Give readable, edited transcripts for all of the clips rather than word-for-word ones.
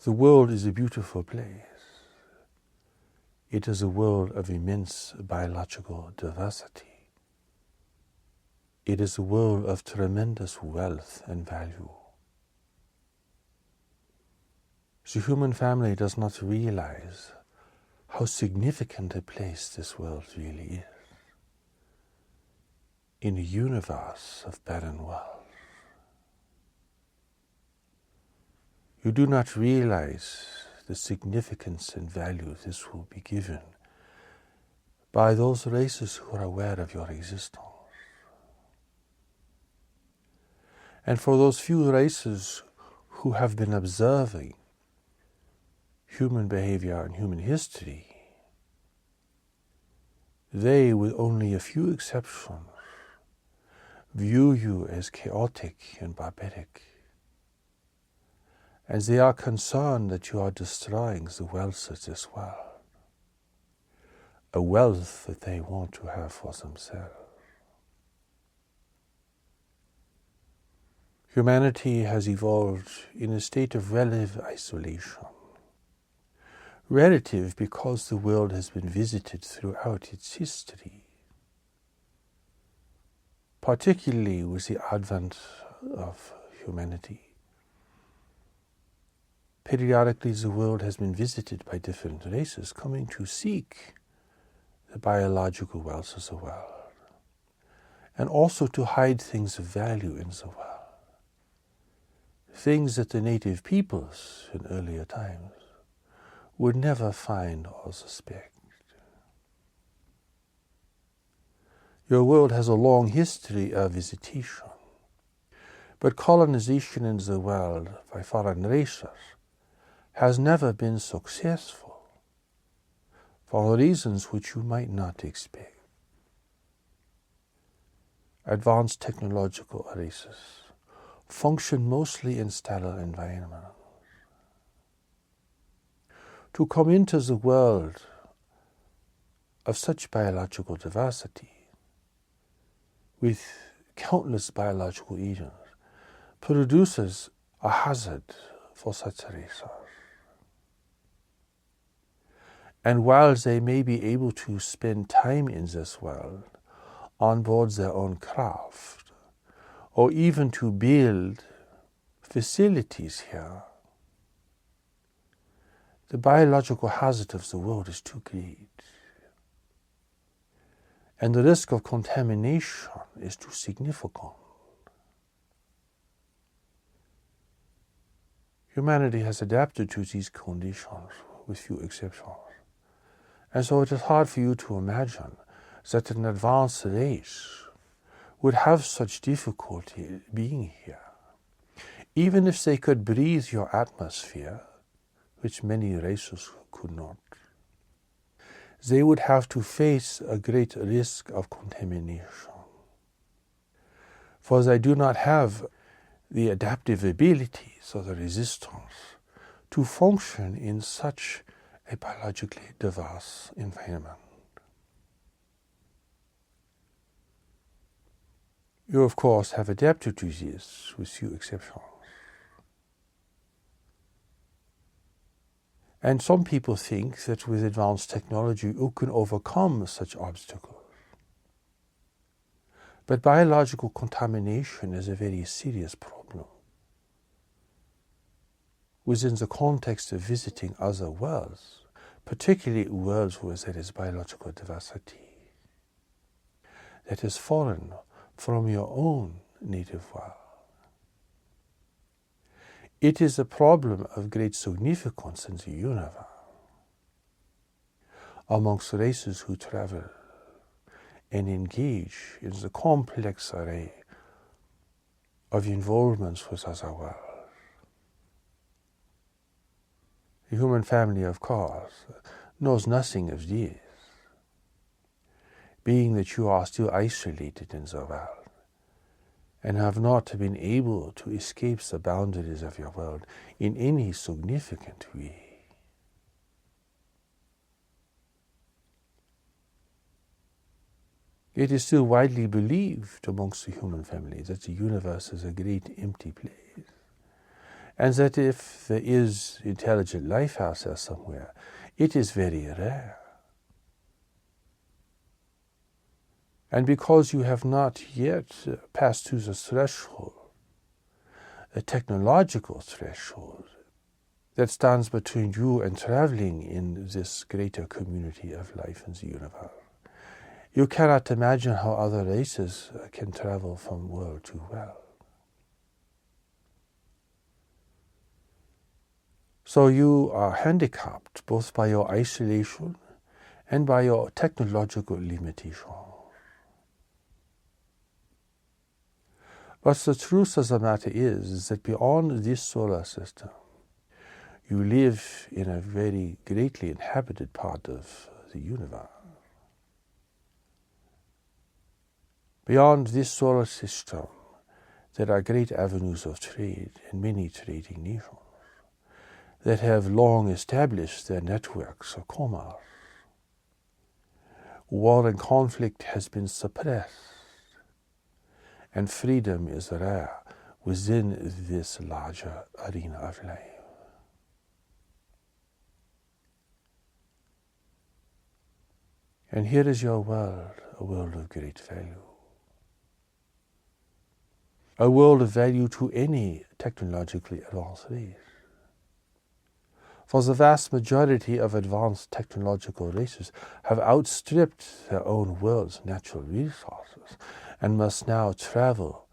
The world is a beautiful place. It is a world of immense biological diversity. It is a world of tremendous wealth and value. The human family does not realize how significant a place this world really is in a universe of barren wealth. You do not realize the significance and value this will be given by those races who are aware of your existence. And for those few races who have been observing human behavior and human history, they, with only a few exceptions, view you as chaotic and barbaric, as they are concerned that you are destroying the wealth of this world, a wealth that they want to have for themselves. Humanity has evolved in a state of relative isolation. Relative because the world has been visited throughout its history, particularly with the advent of humanity. Periodically the world has been visited by different races coming to seek the biological wealth of the world, and also to hide things of value in the world, things that the native peoples in earlier times would never find or suspect. Your world has a long history of visitation, but colonization in the world by foreign races has never been successful for reasons which you might not expect. Advanced technological races function mostly in sterile environments. To come into the world of such biological diversity, with countless biological agents, produces a hazard for such races. And while they may be able to spend time in this world on board their own craft, or even to build facilities here, the biological hazard of the world is too great. And the risk of contamination is too significant. Humanity has adapted to these conditions with few exceptions. And so it is hard for you to imagine that an advanced race would have such difficulty being here. Even if they could breathe your atmosphere, which many races could not, they would have to face a great risk of contamination. For they do not have the adaptive abilities or the resistance to function in such a biologically diverse environment. You, of course, have adapted to this with few exceptions. And some people think that with advanced technology you can overcome such obstacles. But biological contamination is a very serious problem within the context of visiting other worlds, particularly worlds where there is biological diversity that is foreign from your own native world. It is a problem of great significance in the universe amongst races who travel and engage in the complex array of involvements with other worlds. The human family, of course, knows nothing of this, being that you are still isolated in the world and have not been able to escape the boundaries of your world in any significant way. It is still widely believed amongst the human family that the universe is a great empty place, and that if there is intelligent life out there somewhere, it is very rare. And because you have not yet passed through the threshold, a technological threshold, that stands between you and traveling in this greater community of life in the universe, you cannot imagine how other races can travel from world to world. So you are handicapped both by your isolation and by your technological limitation. But the truth of the matter is that beyond this solar system, you live in a very greatly inhabited part of the universe. Beyond this solar system, there are great avenues of trade and many trading nations that have long established their networks of commerce. War and conflict has been suppressed, and freedom is rare within this larger arena of life. And here is your world, a world of great value. A world of value to any technologically advanced race. For the vast majority of advanced technological races have outstripped their own world's natural resources and must now travel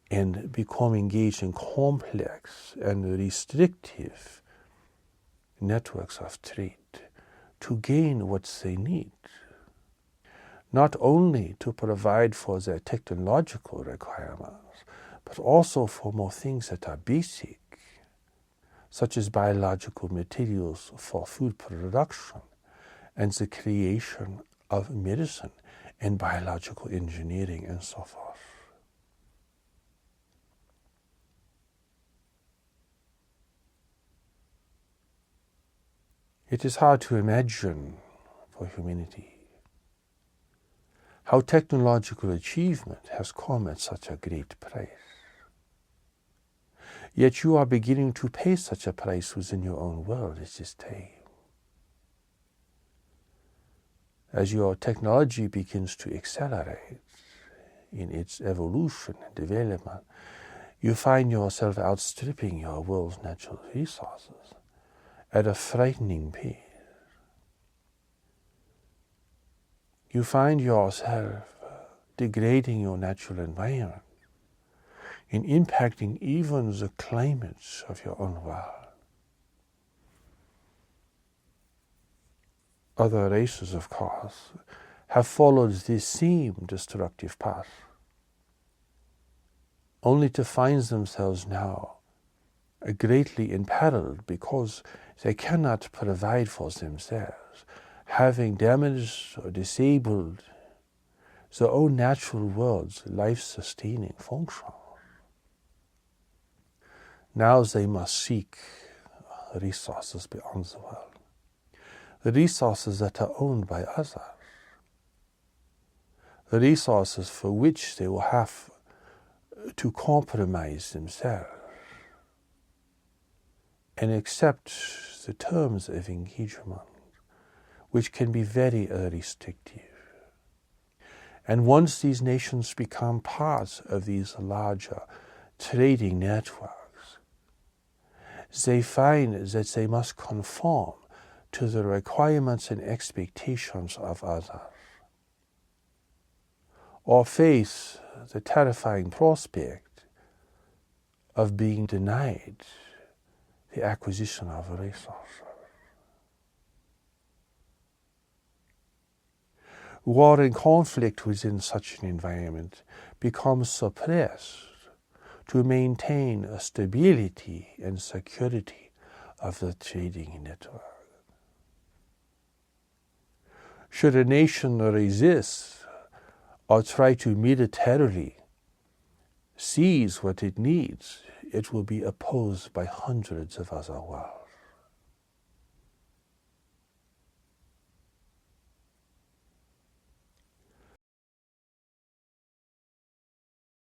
and become engaged in complex and restrictive networks of trade to gain what they need, not only to provide for their technological requirements, but also for more things that are basic, such as biological materials for food production and the creation of medicine and biological engineering and so forth. It is hard to imagine for humanity how technological achievement has come at such a great price. Yet you are beginning to pay such a price within your own world at this time. As your technology begins to accelerate in its evolution and development, you find yourself outstripping your world's natural resources at a frightening pace. You find yourself degrading your natural environment in impacting even the climates of your own world. Other races, of course, have followed this same destructive path, only to find themselves now greatly imperiled because they cannot provide for themselves, having damaged or disabled their own natural world's life-sustaining function. Now they must seek resources beyond the world, the resources that are owned by others, the resources for which they will have to compromise themselves and accept the terms of engagement, which can be very restrictive. And once these nations become part of these larger trading networks, they find that they must conform to the requirements and expectations of others, or face the terrifying prospect of being denied the acquisition of resources. War and conflict within such an environment becomes suppressed to maintain a stability and security of the trading network. Should a nation resist or try to militarily seize what it needs, it will be opposed by hundreds of other worlds.